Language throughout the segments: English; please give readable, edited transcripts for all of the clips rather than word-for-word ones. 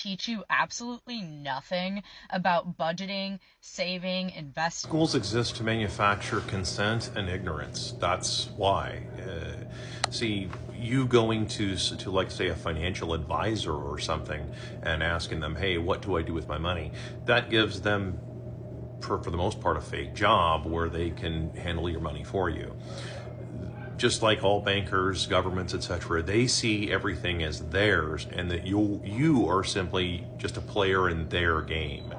teach you absolutely nothing about budgeting, saving, investing. Schools exist to manufacture consent and ignorance. That's why. See, you going to like say a financial advisor or something and asking them, hey, what do I do with my money? That gives them, for the most part, a fake job where they can handle your money for you. Just like all bankers, governments, etc., they see everything as theirs, and that you are simply just a player in their game.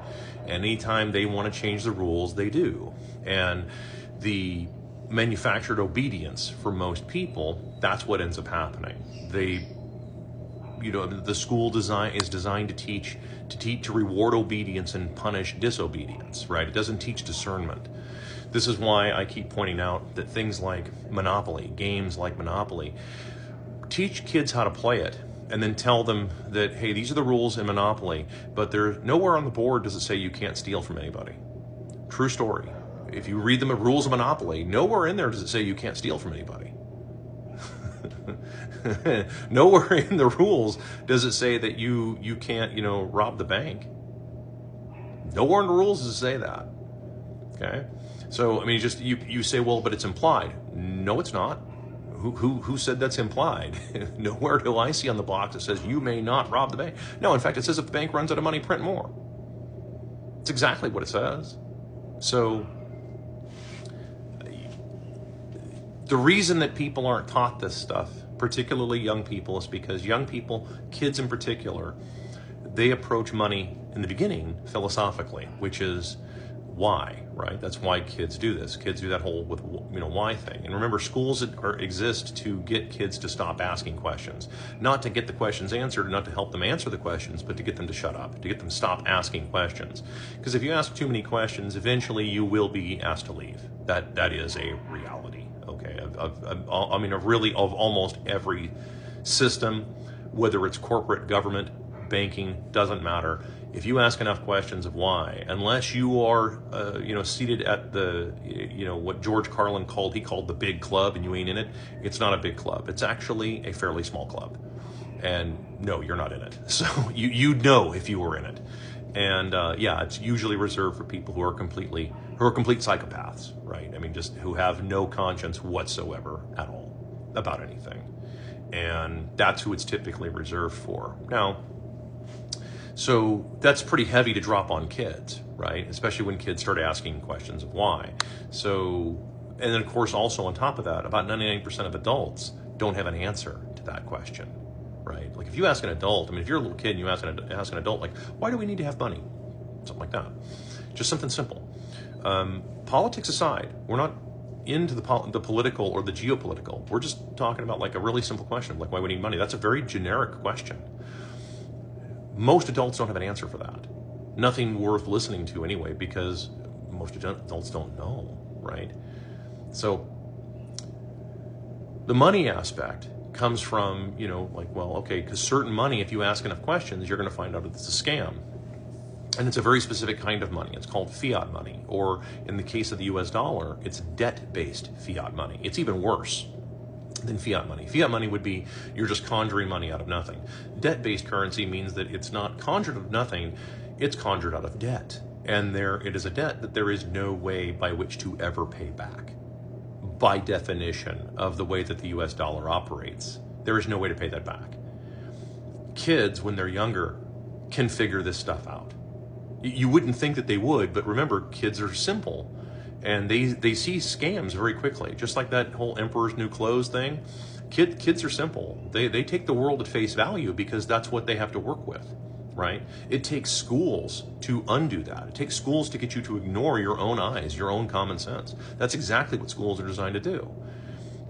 Anytime they want to change the rules, they do. And the manufactured obedience for most people, that's what ends up happening. The school design is designed to reward obedience and punish disobedience, right? It doesn't teach discernment. This is why I keep pointing out that things like Monopoly, games like Monopoly, teach kids how to play it and then tell them that, hey, these are the rules in Monopoly, but there's nowhere on the board does it say you can't steal from anybody. True story. If you read the rules of Monopoly, nowhere in there does it say you can't steal from anybody. Nowhere in the rules does it say that you can't, rob the bank. Nowhere in the rules does it say that. Okay? So, you say, well, but it's implied. No, it's not. Who said that's implied? Nowhere do I see on the box that says you may not rob the bank. No, in fact, it says if the bank runs out of money, print more. It's exactly what it says. So, the reason that people aren't taught this stuff, particularly young people, is because young people, kids in particular, they approach money in the beginning philosophically, which is why, right? That's why kids do this. Kids do that whole why thing. And remember, schools exist to get kids to stop asking questions, not to get the questions answered, not to help them answer the questions, but to get them to shut up, to get them to stop asking questions. Because if you ask too many questions, eventually you will be asked to leave. That is a reality. Okay, of almost every system, whether it's corporate, government, banking, doesn't matter. If you ask enough questions of why, unless you are, seated at the, what George Carlin called the big club, and you ain't in it, it's not a big club. It's actually a fairly small club. And no, you're not in it. So you'd know if you were in it. And it's usually reserved for people who are complete psychopaths, right? Just who have no conscience whatsoever at all about anything. And that's who it's typically reserved for. Now, so that's pretty heavy to drop on kids, right? Especially when kids start asking questions of why. So, and then of course also on top of that, about 99% of adults don't have an answer to that question, right? Like if you ask an adult, if you're a little kid and you ask an adult, like, why do we need to have money? Something like that. Just something simple. Politics aside, we're not into the political or the geopolitical. We're just talking about like a really simple question, like why we need money. That's a very generic question. Most adults don't have an answer for that. Nothing worth listening to anyway, because most adults don't know, right? So the money aspect comes from, because certain money, if you ask enough questions, you're going to find out it's a scam. And it's a very specific kind of money. It's called fiat money, or in the case of the US dollar, it's debt-based fiat money. It's even worse than fiat money. Fiat money would be you're just conjuring money out of nothing. Debt-based currency means that it's not conjured out of nothing, it's conjured out of debt. And it is a debt that there is no way by which to ever pay back. By definition of the way that the US dollar operates, there is no way to pay that back. Kids, when they're younger, can figure this stuff out. You wouldn't think that they would, but remember, kids are simple. And they see scams very quickly, just like that whole Emperor's New Clothes thing. Kids are simple. They take the world at face value because that's what they have to work with, right? It takes schools to undo that. It takes schools to get you to ignore your own eyes, your own common sense. That's exactly what schools are designed to do.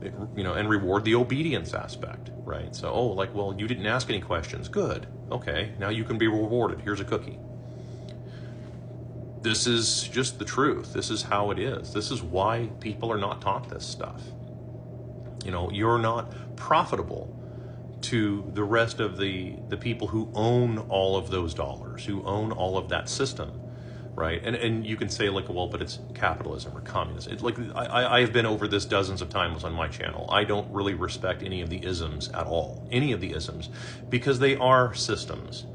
And reward the obedience aspect, right? So, you didn't ask any questions. Good. Okay, now you can be rewarded. Here's a cookie. This is just the truth. This is how it is. This is why people are not taught this stuff. You're not profitable to the rest of the people who own all of those dollars, who own all of that system, right? And you can say but it's capitalism or communism. I have been over this dozens of times on my channel. I don't really respect any of the isms at all, any of the isms, because they are systems.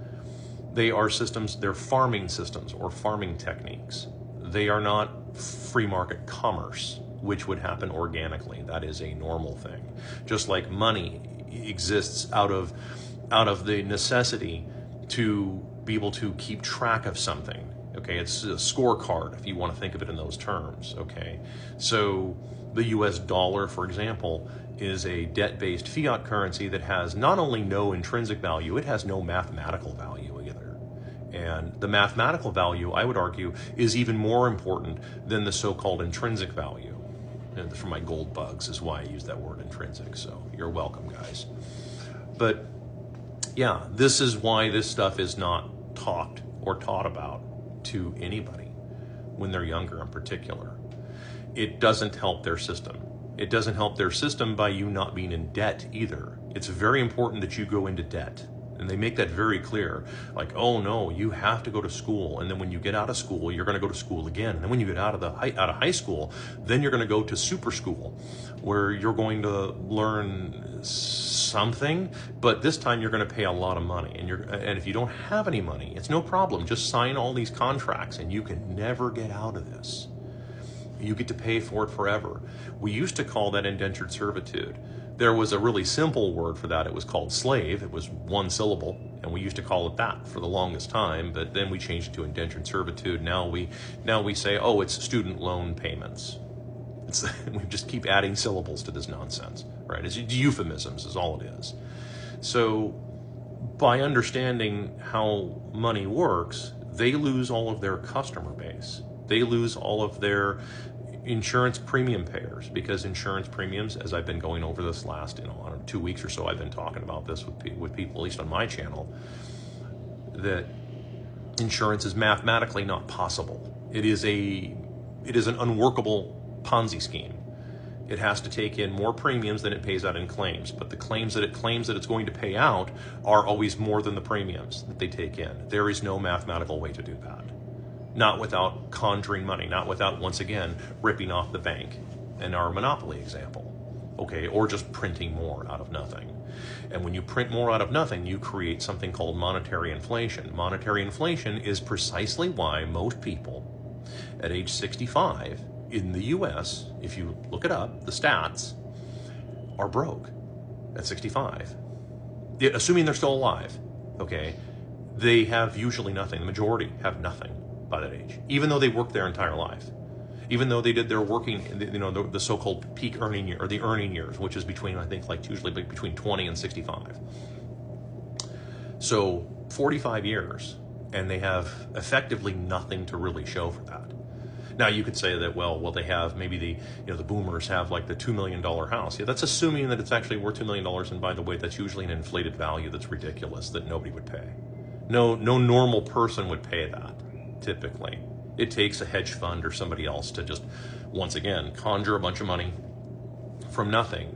They are systems, they're farming systems or farming techniques. They are not free market commerce, which would happen organically. That is a normal thing. Just like money exists out of the necessity to be able to keep track of something. Okay, it's a scorecard if you want to think of it in those terms. Okay, so the US dollar, for example, is a debt-based fiat currency that has not only no intrinsic value, it has no mathematical value either. And the mathematical value, I would argue, is even more important than the so-called intrinsic value. And for my gold bugs is why I use that word intrinsic, so you're welcome, guys. But yeah, this is why this stuff is not taught or taught about to anybody when they're younger in particular. It doesn't help their system. It doesn't help their system by you not being in debt either. It's very important that you go into debt. And they make that very clear. Like, oh no, you have to go to school. And then when you get out of school, you're going to go to school again. And then when you get out of high school, then you're going to go to super school, where you're going to learn something, but this time you're going to pay a lot of money. And if you don't have any money, it's no problem. Just sign all these contracts and you can never get out of this. You get to pay for it forever. We used to call that indentured servitude. There was a really simple word for that. It was called slave. It was one syllable, and we used to call it that for the longest time, but then we changed it to indentured servitude. Now we say, oh, it's student loan payments. We just keep adding syllables to this nonsense, right? It's euphemisms is all it is. So by understanding how money works, they lose all of their customer base. They lose all of their insurance premium payers, because insurance premiums, as I've been going over this last, I don't know, 2 weeks or so, I've been talking about this with people, at least on my channel, that insurance is mathematically not possible. It is an unworkable Ponzi scheme. It has to take in more premiums than it pays out in claims, but the claims that it claims that it's going to pay out are always more than the premiums that they take in. There is no mathematical way to do that. Not without conjuring money, not without, once again, ripping off the bank in our monopoly example, okay, or just printing more out of nothing. And when you print more out of nothing, you create something called monetary inflation. Monetary inflation is precisely why most people at age 65 in the US, if you look it up, the stats, are broke at 65. Assuming they're still alive, okay, they have usually nothing. The majority have nothing by that age, even though they worked their entire life, even though they did their working, you know, the so-called peak earning year, or the earning years, which is between, I think, like usually between 20 and 65. So 45 years, and they have effectively nothing to really show for that. Now you could say that, well, they have maybe the boomers have like the $2 million house. Yeah, that's assuming that it's actually worth $2 million. And by the way, that's usually an inflated value that's ridiculous that nobody would pay. No normal person would pay that. Typically, it takes a hedge fund or somebody else to just, once again, conjure a bunch of money from nothing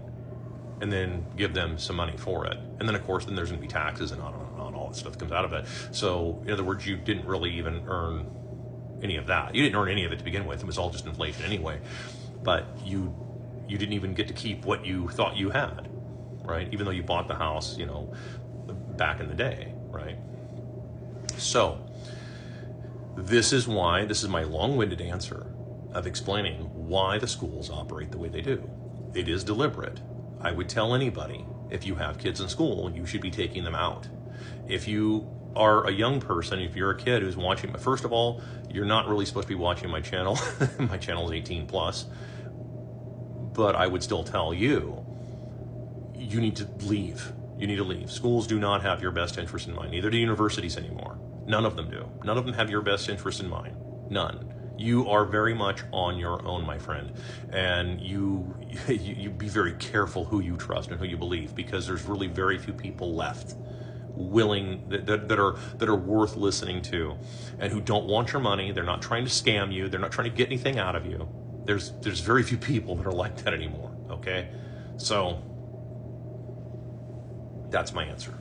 and then give them some money for it. And then, of course, then there's going to be taxes and on all that stuff that comes out of it. So, in other words, you didn't really even earn any of that. You didn't earn any of it to begin with. It was all just inflation anyway. But you didn't even get to keep what you thought you had, right? Even though you bought the house, you know, back in the day, right? So this is my long-winded answer of explaining why the schools operate the way they do. It is deliberate. I would tell anybody, if you have kids in school, you should be taking them out. If you are a young person, if you're a kid who's watching, first of all, you're not really supposed to be watching my channel. My channel is 18 plus. But I would still tell you, you need to leave. You need to leave. Schools do not have your best interest in mind. Neither do universities anymore. None of them do. None of them have your best interest in mind. None. You are very much on your own, my friend. And you be very careful who you trust and who you believe, because there's really very few people left willing that are worth listening to, and who don't want your money. They're not trying to scam you. They're not trying to get anything out of you. There's very few people that are like that anymore. Okay? So that's my answer.